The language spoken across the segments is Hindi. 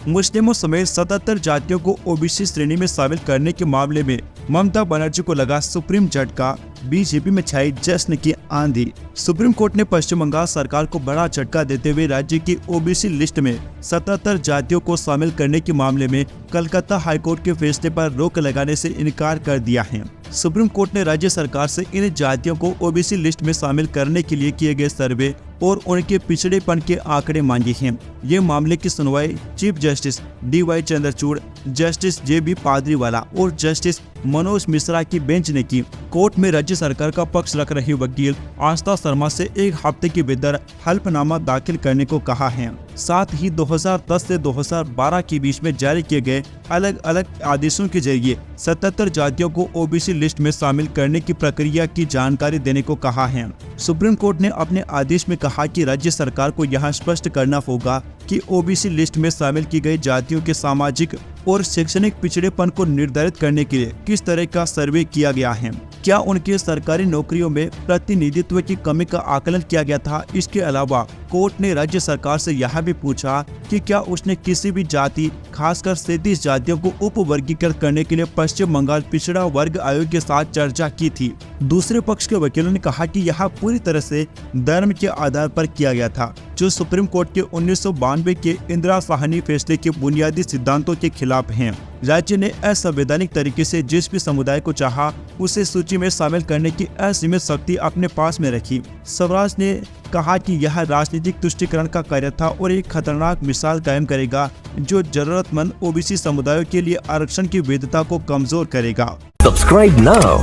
मुस्लिमों समेत 77 जातियों को ओबीसी श्रेणी में शामिल करने के मामले में ममता बनर्जी को लगा सुप्रीम झटका, बीजेपी में छाई जश्न की आंधी। सुप्रीम कोर्ट ने पश्चिम बंगाल सरकार को बड़ा झटका देते हुए राज्य की ओबीसी लिस्ट में 77 जातियों को शामिल करने के मामले में कलकत्ता हाईकोर्ट के फैसले पर रोक लगाने से इनकार कर दिया है। सुप्रीम कोर्ट ने राज्य सरकार से इन जातियों को ओबीसी लिस्ट में शामिल करने के लिए किए गए सर्वे और उनके पिछड़ेपन के आंकड़े मांगे हैं। ये मामले की सुनवाई chief justice DY Chandrachud, justice JB Pardiwala और जस्टिस मनोज मिश्रा की बेंच ने की। कोर्ट में राज्य सरकार का पक्ष रख रही वकील आस्था शर्मा से 1 हफ्ते के भीतर हल्फनामा दाखिल करने को कहा है। साथ ही 2010 से 2012 के बीच में जारी किए गए अलग अलग आदेशों के जरिए 77 जातियों को ओबीसी लिस्ट में शामिल करने की प्रक्रिया की जानकारी देने को कहा है। सुप्रीम कोर्ट ने अपने आदेश में कहा कि राज्य सरकार को यहां स्पष्ट करना होगा कि ओबीसी लिस्ट में शामिल की गई जातियों के सामाजिक और शैक्षणिक पिछड़ेपन को निर्धारित करने के लिए किस तरह का सर्वे किया गया है। क्या उनके सरकारी नौकरियों में प्रतिनिधित्व की कमी का आकलन किया गया था। इसके अलावा कोर्ट ने राज्य सरकार से यह भी पूछा कि क्या उसने किसी भी जाति, खासकर 37 जातियों को उप वर्गीकृत करने के लिए पश्चिम बंगाल पिछड़ा वर्ग आयोग के साथ चर्चा की थी। दूसरे पक्ष के वकीलों ने कहा कि यह पूरी तरह से धर्म के आधार पर किया गया था, जो सुप्रीम कोर्ट के 1992 के इंदिरा साहनी फैसले के बुनियादी सिद्धांतों के खिलाफ हैं। राज्य ने असंवैधानिक तरीके से जिस भी समुदाय को चाहा उसे सूची में शामिल करने की असीमित शक्ति अपने पास में रखी। स्वराज ने कहा कि यह राजनीतिक तुष्टीकरण का कार्य था और एक खतरनाक मिसाल कायम करेगा जो जरूरतमंद ओबीसी समुदायों के लिए आरक्षण की वैधता को कमजोर करेगा। Subscribe now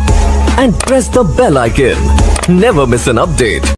and press the bell icon. Never miss an update.